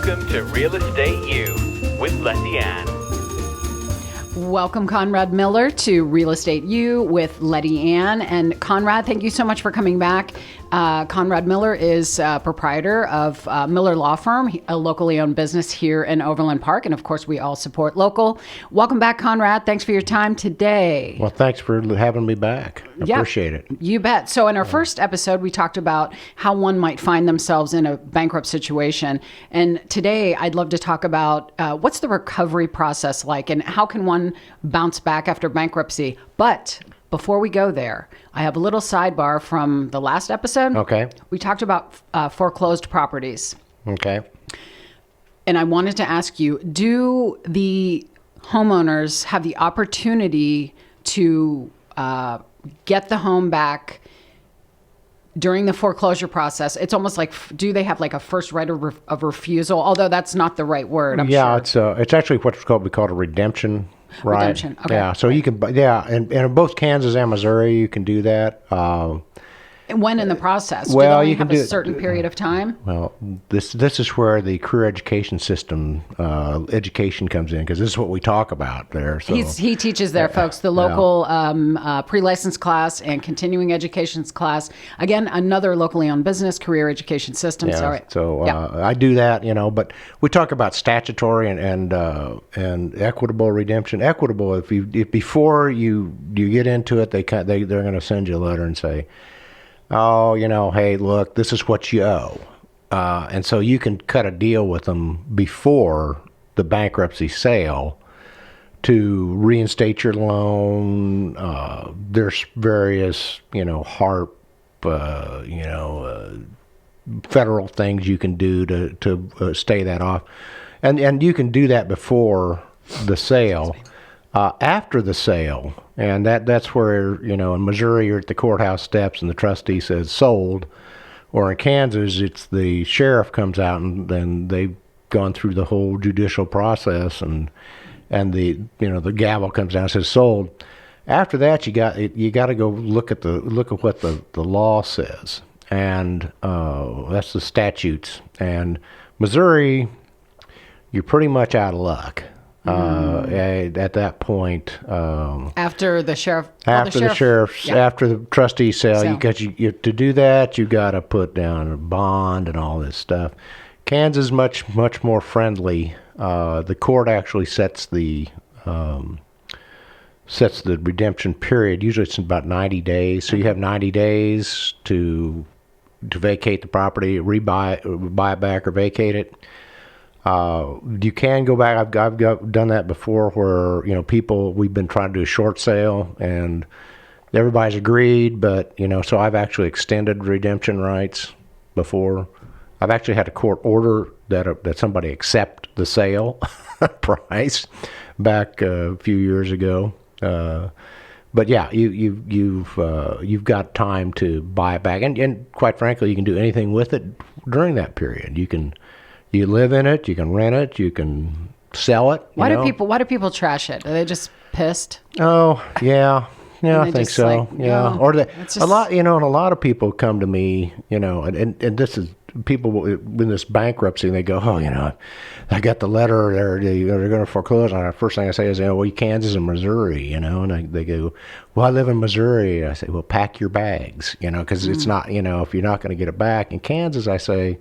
Welcome to Real Estate U with Lettiann. Welcome, Conrad Miller, to Real Estate U with Lettiann. And Conrad, thank you so much for coming back. Conrad Miller is proprietor of Miller Law Firm, a locally owned business here in Overland Park. And of course, we all support local. Welcome back, Conrad. Thanks for your time today. Well, thanks for having me back. Appreciate it. You bet. So in our first episode, we talked about how one might find themselves in a bankrupt situation. And today, I'd love to talk about what's the recovery process like and how can one bounce back after bankruptcy. But before we go there, I have a little sidebar from the last episode. Okay. We talked about foreclosed properties. Okay. And I wanted to ask you, do the homeowners have the opportunity to get the home back during the foreclosure process? It's almost like, do they have like a first right of refusal? Although that's not the right word, I'm sure. It's actually what's called a redemption. Right. Redemption. Okay. Yeah. So you can, and in both Kansas and Missouri, you can do that. And when in the process? Well, do they you can have do a certain period of time? Well, this is where the career education system education comes in, because this is what we talk about there. So He teaches there, folks, the local pre-license class and continuing educations class. Again, another locally owned business, career education system. Yeah, I do that, but we talk about statutory and equitable redemption. Equitable, if before you get into it, they're going to send you a letter and say, oh, hey, look, this is what you owe. And so you can cut a deal with them before the bankruptcy sale to reinstate your loan. There's various, HARP, federal things you can do to stay that off. And you can do that before the sale. After the sale, and that's where, in Missouri, you're at the courthouse steps and the trustee says sold, or in Kansas, it's the sheriff comes out and then they've gone through the whole judicial process and the gavel comes down and says sold. After that, you got to go look at what the law says, and that's the statutes. And Missouri, you're pretty much out of luck. At that point, after the sheriff, after the trustee sale, you to do that, you got to put down a bond and all this stuff. Kansas much more friendly. The court actually sets the redemption period. Usually it's about 90 days. So you have 90 days to vacate the property, buy it back, or vacate it. You can go back. I've done that before where, we've been trying to do a short sale and everybody's agreed, but, so I've actually extended redemption rights before. I've actually had a court order that somebody accept the sale price back a few years ago. But yeah, you've got time to buy it back. And quite frankly, you can do anything with it during that period. You live in it, you can rent it, you can sell it. Why do people trash it? Are they just pissed? Oh, yeah. Yeah, I think so. Yeah. Or a lot of people come to me, and this is people in this bankruptcy, and they go, oh, I got the letter, they're going to foreclose on it. First thing I say is, Kansas and Missouri, and they go, well, I live in Missouri. I say, well, pack your bags, because it's not, if you're not going to get it back. In Kansas, I say,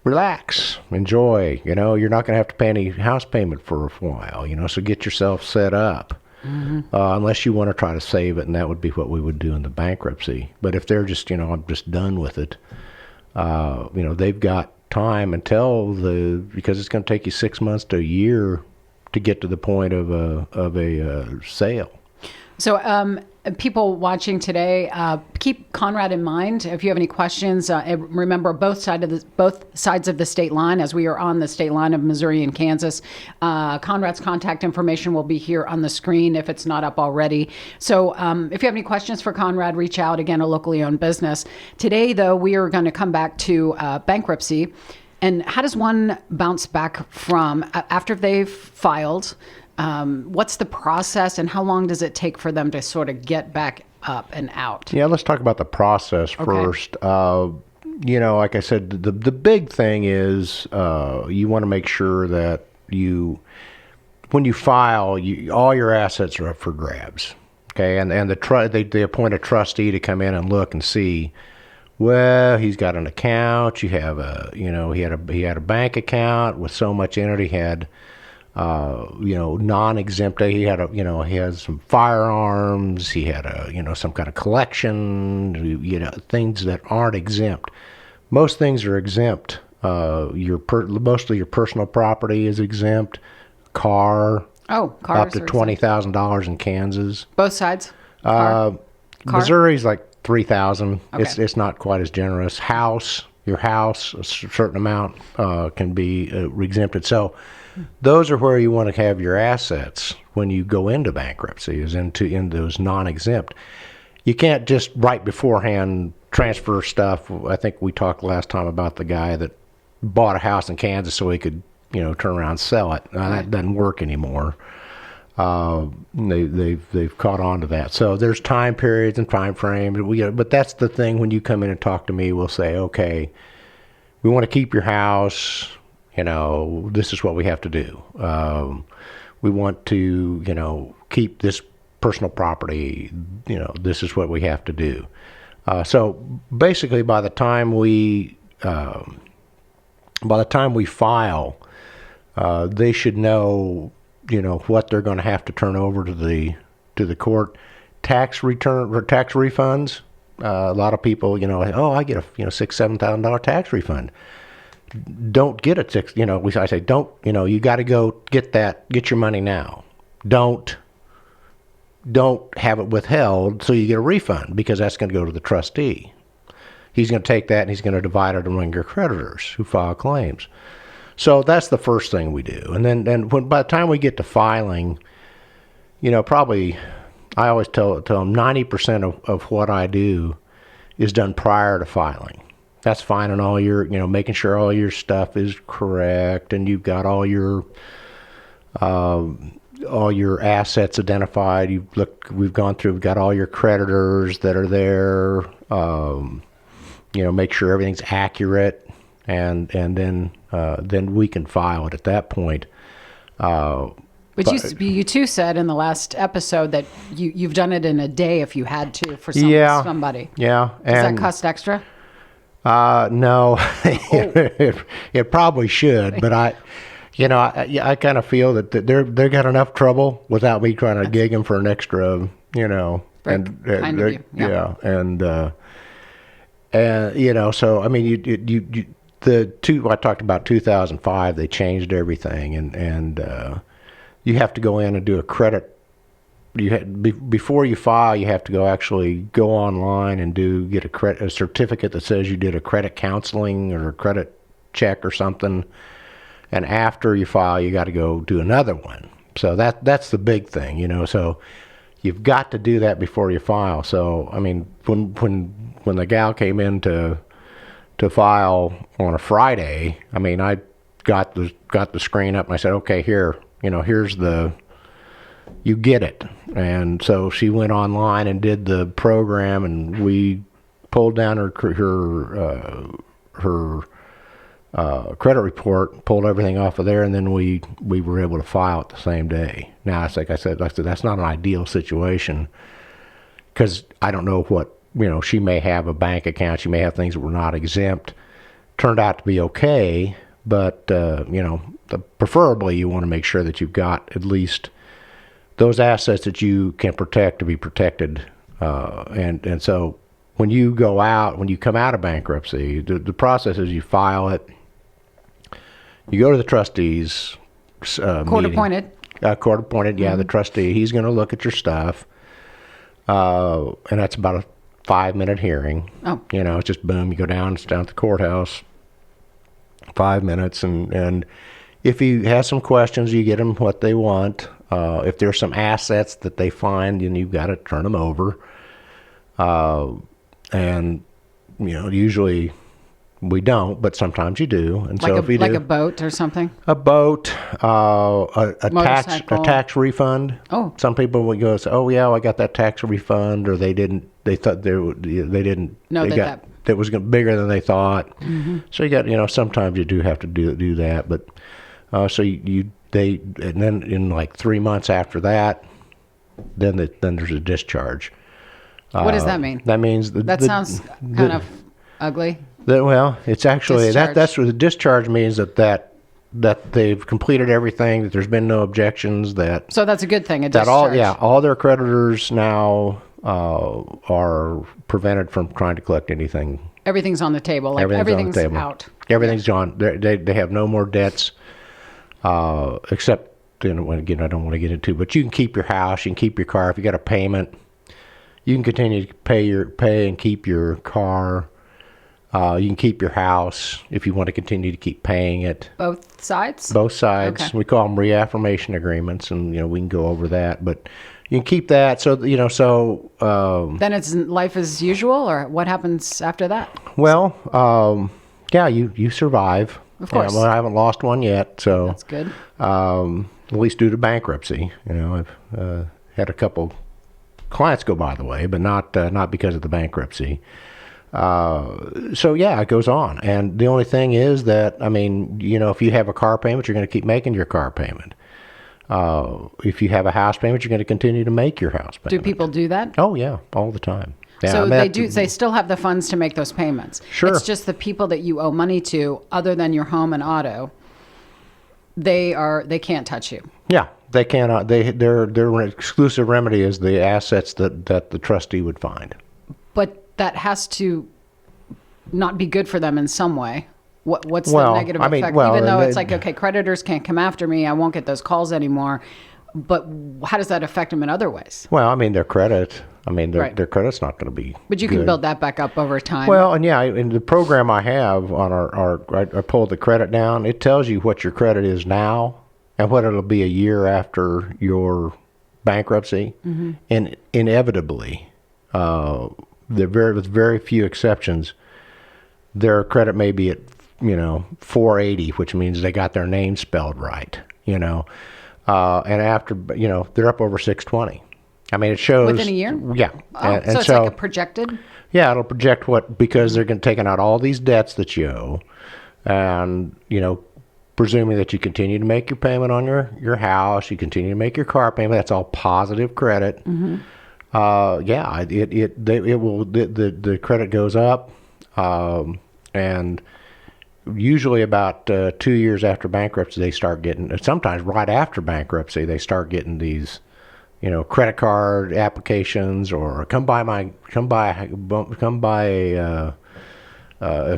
relax, enjoy, you're not going to have to pay any house payment for a while, so get yourself set up, unless you want to try to save it, and that would be what we would do in the bankruptcy. But if they're just, I'm just done with it, they've got time because it's going to take you 6 months to a year to get to the point of a sale. So, people watching today, keep Conrad in mind. If you have any questions, remember both sides of the state line, as we are on the state line of Missouri and Kansas. Conrad's contact information will be here on the screen if it's not up already. So if you have any questions for Conrad, reach out. Again, a locally owned business. Today, though, we are going to come back to bankruptcy. And how does one bounce back from after they've filed? What's the process, and how long does it take for them to sort of get back up and out? Yeah, let's talk about the process first. like I said, the big thing is you want to make sure that when you file, all your assets are up for grabs. Okay, and they appoint a trustee to come in and look and see. Well, he's got an account. You have he had a bank account with so much in it. He had non-exempt. He had some firearms. He had some kind of collection. Things that aren't exempt. Most things are exempt. Mostly your personal property is exempt. Car. Oh, cars up to $20,000 in Kansas. Both sides. Car? Missouri's like $3,000. Okay. It's not quite as generous. Your house, a certain amount can be exempted. So those are where you want to have your assets when you go into bankruptcy, is in those non-exempt. You can't just right beforehand transfer stuff. I think we talked last time about the guy that bought a house in Kansas so he could turn around and sell it. That doesn't work anymore. They've caught on to that. So there's time periods and time frames. But that's the thing. When you come in and talk to me, we'll say, okay, we want to keep your house. This is what we have to do. We want to, keep this personal property. This is what we have to do. So basically, by the time we file, they should know, what they're going to have to turn over to the court. Tax return or tax refunds. A lot of people, I get a $6,000-7,000 tax refund. Don't get it I say don't. You got to go get your money now. Don't have it withheld so you get a refund, because that's going to go to the trustee. He's going to take that and he's going to divide it among your creditors who file claims. So that's the first thing we do. And then by the time we get to filing, probably I always tell them 90% of what I do is done prior to filing. That's finding all your, making sure all your stuff is correct and you've got all your assets identified. We've gone through, we've got all your creditors that are there. Make sure everything's accurate, and then we can file it at that point. But you too said in the last episode that you've done it in a day if you had to for somebody. Yeah. Does that cost extra? No, it probably should, but I kind of feel that they got enough trouble without me trying to gig them for an extra, so I mean, I talked about 2005. They changed everything, and you have to go in and do a credit. Before you file, you have to go online and get a certificate that says you did a credit counseling or a credit check or something. And after you file, you got to go do another one. So that's the big thing, So you've got to do that before you file. So I mean, when the gal came in to file on a Friday, I mean, I got the screen up and I said, okay, here's you get it. And so she went online and did the program, and we pulled down her credit report, pulled everything off of there, and then we were able to file it the same day. Now, it's like I said, that's not an ideal situation, because I don't know what, she may have a bank account, she may have things that were not exempt. Turned out to be okay, but, preferably you want to make sure that you've got at least those assets that you can protect to be protected. And so when you come out of bankruptcy, the process is you file it, you go to the trustees Court appointed. Court appointed, yeah, the trustee. He's going to look at your stuff, and that's about a 5-minute hearing. Oh. It's just boom, you go down, it's down at the courthouse, 5 minutes, and if he has some questions, you get them what they want. If there's some assets that they find, then you've got to turn them over. And usually we don't, but sometimes you do. And so if you do, a boat or something. A boat, a tax refund. Oh, some people would go say, "Oh yeah, I got that tax refund," or they didn't. They thought they didn't. No, they got that was bigger than they thought. So you got, sometimes you do have to do that, but so and then in like 3 months after that, then there's a discharge. What does that mean? That means that sounds kind of ugly. Well, it's actually Discharge. that's what the discharge means, that they've completed everything, that there's been no objections, that So that's a good thing. A that discharge. all their creditors now are prevented from trying to collect anything. Everything's on the table. Like everything's on the table. out. Everything's gone. They have no more debts, except, again, I don't want to get into, but you can keep your house, you can keep your car. If you got a payment, you can continue to pay and keep your car. You can keep your house if you want to continue to keep paying it. Both sides? Both sides. Okay. We call them reaffirmation agreements, and we can go over that. But you can keep that. So Then it's life as usual, or what happens after that? well, yeah, you survive. Of course. Well, I haven't lost one yet, so That's good. at least due to bankruptcy. I've had a couple clients go by the way, but not because of the bankruptcy. So yeah, it goes on. And the only thing is that, if you have a car payment, you're going to keep making your car payment. If you have a house payment, you're going to continue to make your house payment. Do people do that? Oh yeah, all the time. Yeah, So they still have the funds to make those payments. Sure. It's just the people that you owe money to, other than your home and auto, they can't touch you. Yeah, they cannot. Their exclusive remedy is the assets that the trustee would find. But that has to not be good for them in some way. What's the negative effect? Even though it's like, okay, creditors can't come after me, I won't get those calls anymore. But how does that affect them in other ways? Well, their credit. Right. Their credit's not going to be. But you can good. build that back up over time. Well, and yeah, in the program I have on I pulled the credit down. It tells you what your credit is now and what it'll be a year after your bankruptcy, and inevitably, with very few exceptions, their credit may be at 480, which means they got their name spelled right. And after they're up over 620. It shows within a year? Yeah. Oh, and so it's like a projected? Yeah, it'll project because they're taking out all these debts that you owe, and presuming that you continue to make your payment on your house, you continue to make your car payment. That's all positive credit. Yeah, the credit goes up, and usually about 2 years after bankruptcy, they start getting. Sometimes right after bankruptcy, they start getting these. Credit card applications, or come buy a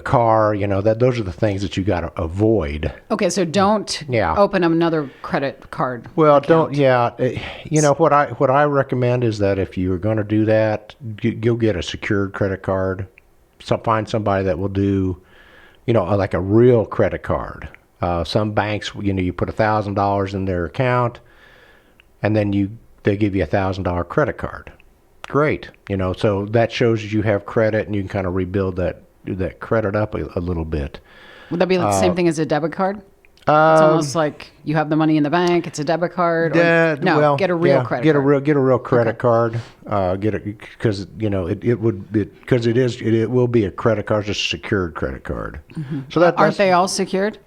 car. Those are the things that you got to avoid. Okay, so don't open another credit card. Well, account. don't. Yeah, what I recommend is that if you're going to do that, you'll get a secured credit card. So find somebody that will do, like a real credit card. Some banks, you put $1,000 in their account, and then they give you $1,000 credit card. Great. So that shows you have credit, and you can kind of rebuild that credit up a little bit. Would that be the same thing as a debit card? It's almost like you have the money in the bank. It's a debit card. Get a real credit card. Get a real credit card. Get it because it will be a credit card, just a secured credit card. So aren't they all secured?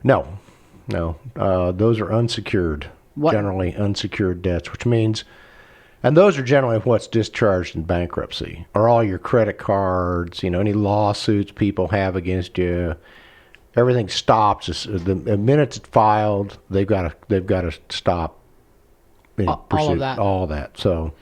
No. Those are unsecured. Generally unsecured debts, which means, and those are generally what's discharged in bankruptcy, are all your credit cards, any lawsuits people have against you. Everything stops the minute it's filed. They've got to stop. All of that. So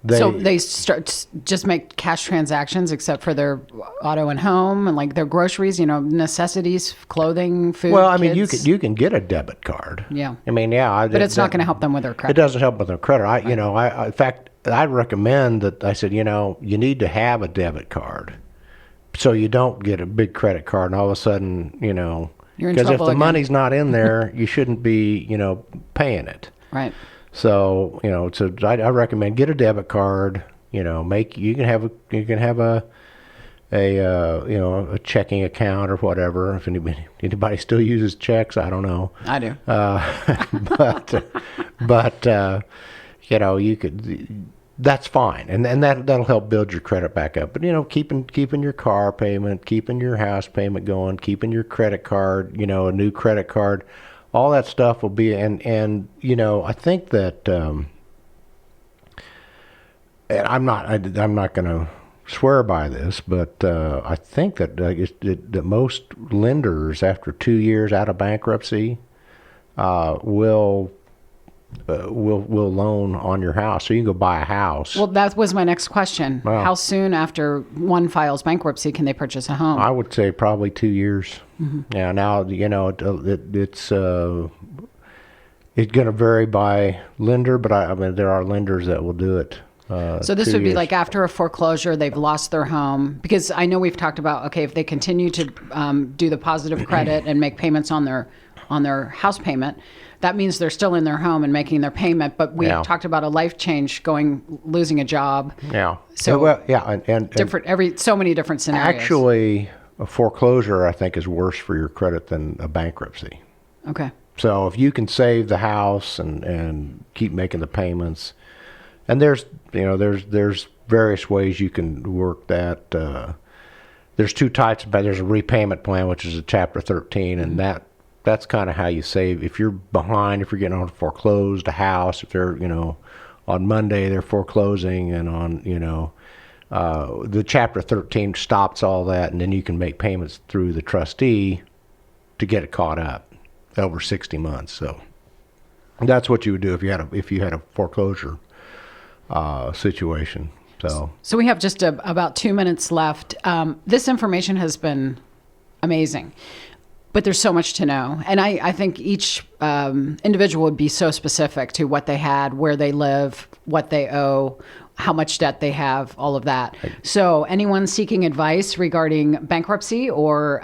they start just make cash transactions, except for their auto and home, and like their groceries, necessities, clothing, food. Well, kids. you can get a debit card. Yeah. But it's not going to help them with their credit. It doesn't help with their credit. In fact, I recommend that. I said, you need to have a debit card, so you don't get a big credit card, and all of a sudden, you're in trouble because if the again. money's not in there, you shouldn't be, paying it. Right. So I recommend get a debit card. You can have a checking account or whatever. If anybody still uses checks, I don't know. I do. But you could that's fine, and that'll help build your credit back up. But keeping your car payment, keeping your house payment going, keeping your credit card, a new credit card, all that stuff will be. And I think that and I'm not going to swear by this, but I think that most lenders after 2 years out of bankruptcy will loan on your house, so you can go buy a house. Well, that was my next question. Wow. How soon after one files bankruptcy can they purchase a home? I would say probably 2 years. Mm-hmm. Yeah. Now it's going to vary by lender, but I mean there are lenders that will do it. So this would be like after a foreclosure, they've lost their home, because I know we've talked about, okay, if they continue to do the positive credit and make payments on their house payment, that means they're still in their home and making their payment. But we talked about a life change, losing a job. Yeah. So and different, so many different scenarios. Actually, a foreclosure, I think, is worse for your credit than a bankruptcy. Okay. So if you can save the house and keep making the payments, and there's various ways you can work that. There's two types. There's a repayment plan, which is a Chapter 13, and that's kind of how you save. If you're behind, if you're getting on foreclosed a house, if they're on Monday they're foreclosing, and on the Chapter 13 stops all that, and then you can make payments through the trustee to get it caught up over 60 months. So that's what you would do if you had a foreclosure situation. So we have just about 2 minutes left. This information has been amazing, but there's so much to know. And I think each individual would be so specific to what they had, where they live, what they owe, how much debt they have, all of that. So anyone seeking advice regarding bankruptcy, or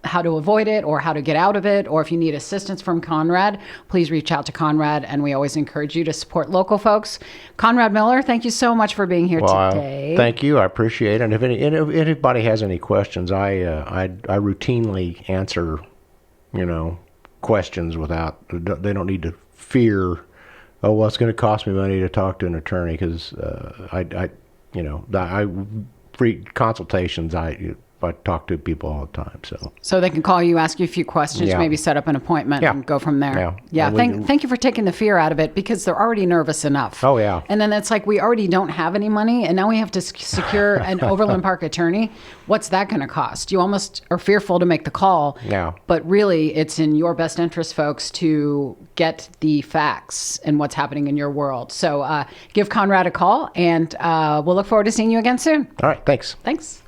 how to avoid it, or how to get out of it, or if you need assistance from Conrad, please reach out to Conrad. And we always encourage you to support local folks. Conrad Miller, thank you so much for being here today. Thank you. I appreciate it. And if anybody has any questions, I routinely answer, questions without, they don't need to fear, oh, well, it's going to cost me money to talk to an attorney, because free consultations, I talk to people all the time. So they can call you, ask you a few questions, maybe set up an appointment and go from there. Yeah. Thank you for taking the fear out of it, because they're already nervous enough. Oh, yeah. And then it's like, we already don't have any money, and now we have to secure an Overland Park attorney. What's that going to cost? You almost are fearful to make the call. Yeah. But really, it's in your best interest, folks, to get the facts and what's happening in your world. So give Conrad a call, and we'll look forward to seeing you again soon. All right. Thanks. Thanks.